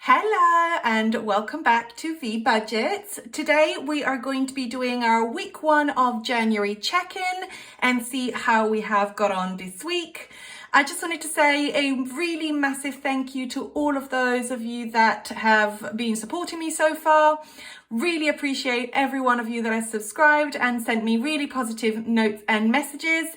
Hello and welcome back to V Budgets. Today we are going to be doing our week 1 of January check-in and see how we have got on this week. I just wanted to say a really massive thank you to all of those of you that have been supporting me so far. Really appreciate every one of you that has subscribed and sent me really positive notes and messages.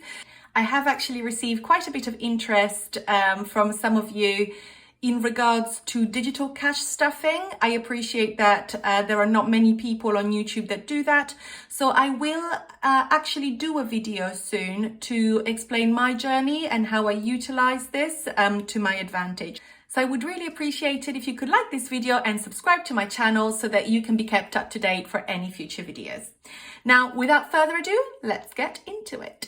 I have actually received quite a bit of interest from some of you in regards to digital cash stuffing. I appreciate that there are not many people on YouTube that do that. So I will actually do a video soon to explain my journey and how I utilize this to my advantage. So I would really appreciate it if you could like this video and subscribe to my channel so that you can be kept up to date for any future videos. Now, without further ado, let's get into it.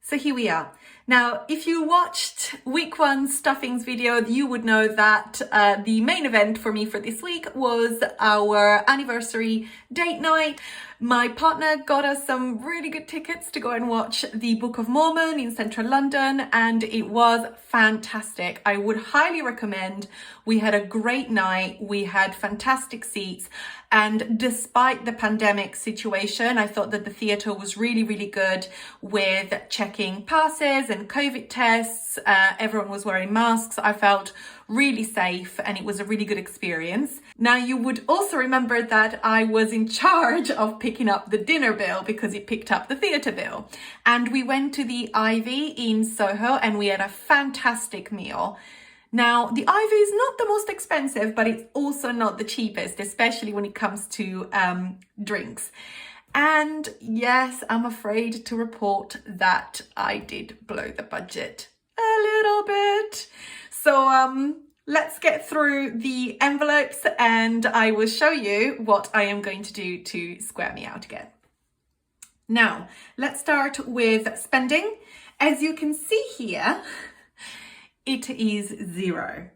So here we are. Now, if you watched week 1 stuffings video, you would know that the main event for me for this week was our anniversary date night. My partner got us some really good tickets to go and watch the Book of Mormon in central London, and it was fantastic. I would highly recommend. We had a great night. We had fantastic seats. And despite the pandemic situation, I thought that the theatre was really, really good with checking passes and COVID tests. Everyone was wearing masks. I felt really safe and it was a really good experience. Now, you would also remember that I was in charge of picking up the dinner bill because it picked up the theatre bill. And we went to the Ivy in Soho and we had a fantastic meal. Now, the Ivy is not the most expensive, but it's also not the cheapest, especially when it comes to drinks. And yes, I'm afraid to report that I did blow the budget a little bit. So let's get through the envelopes and I will show you what I am going to do to square me out again. Now, let's start with spending. As you can see here, it is 0.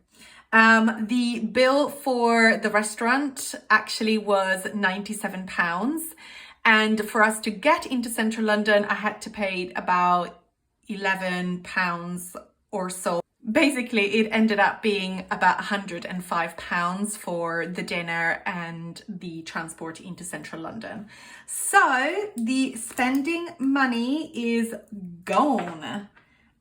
The bill for the restaurant actually was £97. And for us to get into central London, I had to pay about £11 or so. Basically, it ended up being about £105 for the dinner and the transport into central London. So the spending money is gone.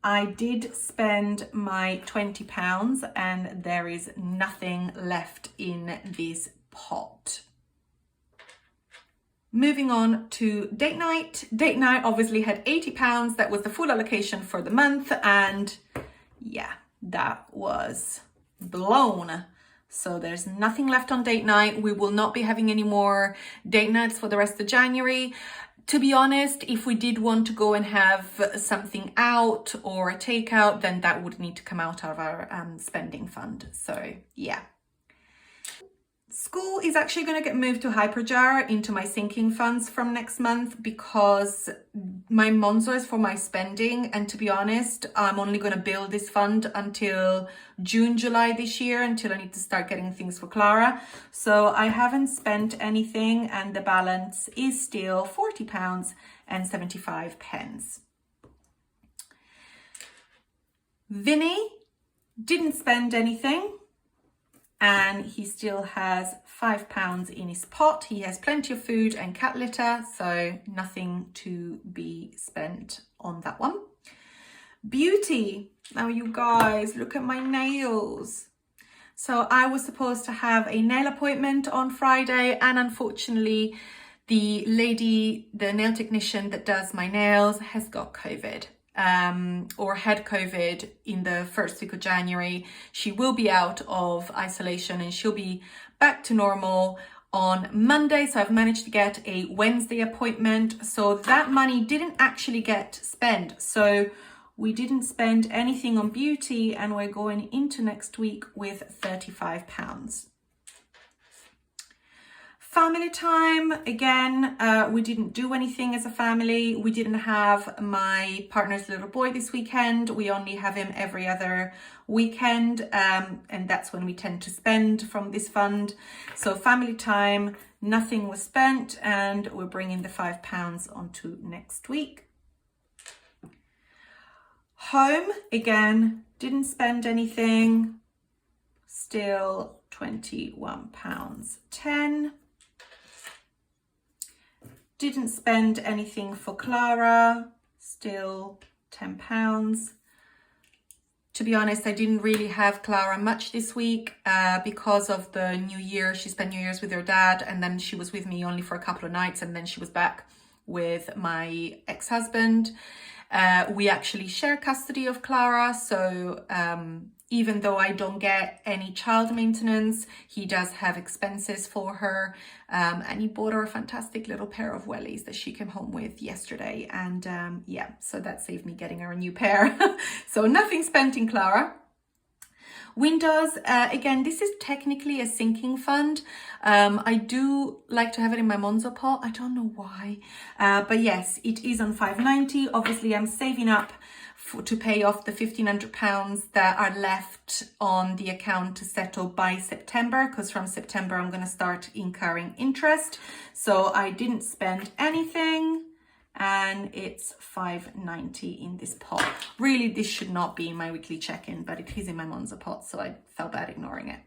I did spend my £20 and there is nothing left in this pot. Moving on to date night. Date night obviously had £80. That was the full allocation for the month. And yeah, that was blown. So there's nothing left on date night. We will not be having any more date nights for the rest of January. To be honest, if we did want to go and have something out or a takeout, then that would need to come out of our spending fund. So yeah. School is actually going to get moved to Hyperjar into my sinking funds from next month because my Monzo is for my spending. And to be honest, I'm only going to build this fund until June, July this year, until I need to start getting things for Clara. So I haven't spent anything and the balance is still £40 and 75 pence. Vinny didn't spend anything. And he still has £5 in his pot. He has plenty of food and cat litter, so nothing to be spent on that one. Beauty. Now you guys, look at my nails. So I was supposed to have a nail appointment on Friday, and unfortunately, the nail technician that does my nails has got COVID. Or had COVID in the first week of January. She will be out of isolation and she'll be back to normal on Monday. So I've managed to get a Wednesday appointment. So that money didn't actually get spent. So we didn't spend anything on beauty and we're going into next week with £35. Family time, again, we didn't do anything as a family. We didn't have my partner's little boy this weekend. We only have him every other weekend, and that's when we tend to spend from this fund. So family time, nothing was spent, and we're bringing the £5 onto next week. Home, again, didn't spend anything. still £21.10. Didn't spend anything for Clara, still £10. To be honest, I didn't really have Clara much this week because of the New Year. She spent New Year's with her dad, and then she was with me only for a couple of nights, and then she was back with my ex-husband. We actually share custody of Clara, so even though I don't get any child maintenance, he does have expenses for her, and he bought her a fantastic little pair of wellies that she came home with yesterday, and yeah, so that saved me getting her a new pair. So nothing spent in Clara. Windows, again, this is technically a sinking fund. I do like to have it in my Monzo pot. I don't know why, but yes, it is on 590. Obviously, I'm saving up to pay off the £1,500 that are left on the account to settle by September, because from September I'm going to start incurring interest. So I didn't spend anything, and it's £5.90 in this pot. Really, this should not be in my weekly check-in, but it is in my Monzo pot, so I felt bad ignoring it.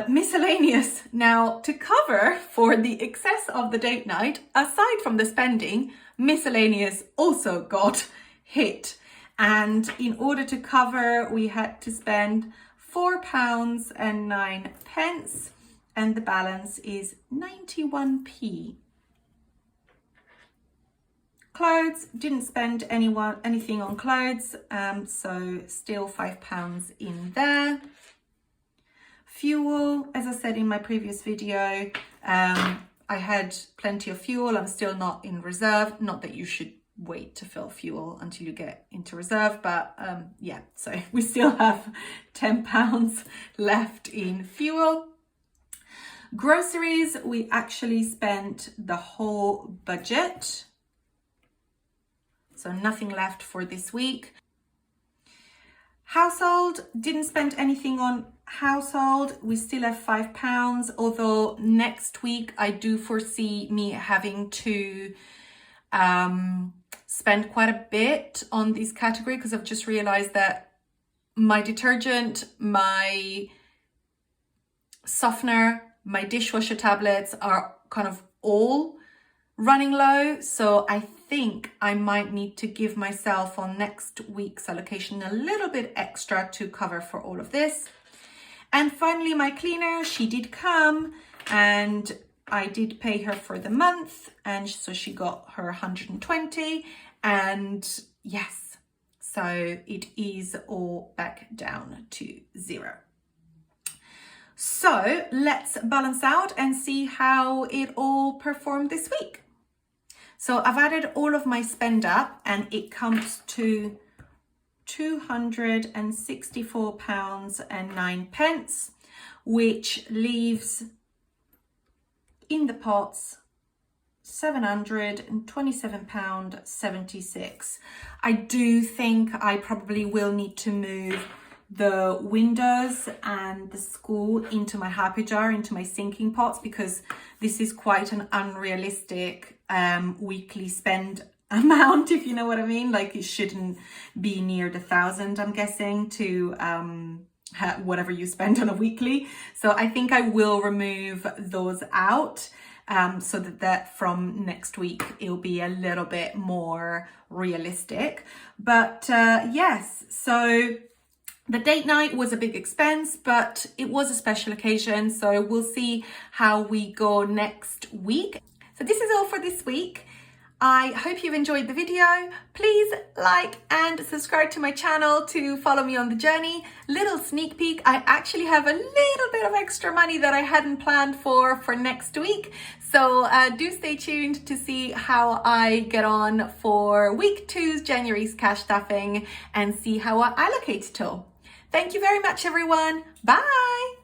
Miscellaneous. Now, to cover for the excess of the date night, aside from the spending, miscellaneous also got hit, and in order to cover, we had to spend £4.09, and the balance is 91p. Clothes, didn't spend anything on clothes, so still £5 in there. Fuel, as I said in my previous video, I had plenty of fuel. I'm still not in reserve, not that you should wait to fill fuel until you get into reserve, but yeah, so we still have £10 left in fuel. Groceries, we actually spent the whole budget, so nothing left for this week. Household, didn't spend anything on household. We still have £5, although next week I do foresee me having to spend quite a bit on this category, because I've just realized that my detergent, my softener, my dishwasher tablets are kind of all running low. So I think I might need to give myself on next week's allocation a little bit extra to cover for all of this. And finally, my cleaner, she did come, and I did pay her for the month, and so she got her 120, and yes, so it is all back down to 0. So let's balance out and see how it all performed this week. So I've added all of my spend up, and it comes to £264.09, which leaves in the pots £727.76. I do think I probably will need to move the windows and the school into my happy jar, into my sinking pots, because this is quite an unrealistic weekly spend amount, if you know what I mean. Like, it shouldn't be near the 1,000, I'm guessing, to whatever you spend on a weekly. So I think I will remove those out, so that from next week it'll be a little bit more realistic. But yes, so the date night was a big expense, but it was a special occasion, so we'll see how we go next week. So this is all for this week. I hope you've enjoyed the video. Please like and subscribe to my channel to follow me on the journey. Little sneak peek, I actually have a little bit of extra money that I hadn't planned for next week. So do stay tuned to see how I get on for week 2's January's cash stuffing, and see how I allocate it all. Thank you very much, everyone. Bye.